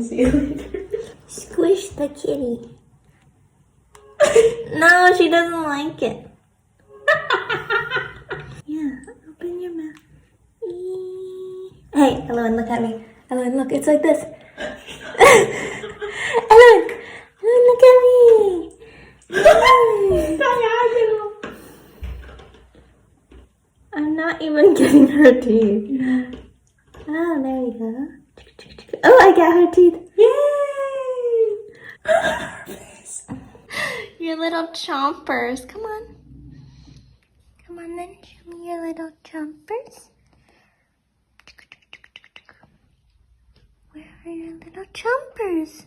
See you later. Squish the kitty. No, she doesn't like it. Yeah, open your mouth. Hey, Ellen, look at me. Ellen, look, it's like this. Ellen, look at me. I'm not even getting her teeth. Yeah. Oh, there we go. Oh, I got her teeth. Yay! Your little chompers. Come on. Come on then. Show me your little chompers. Where are your little chompers?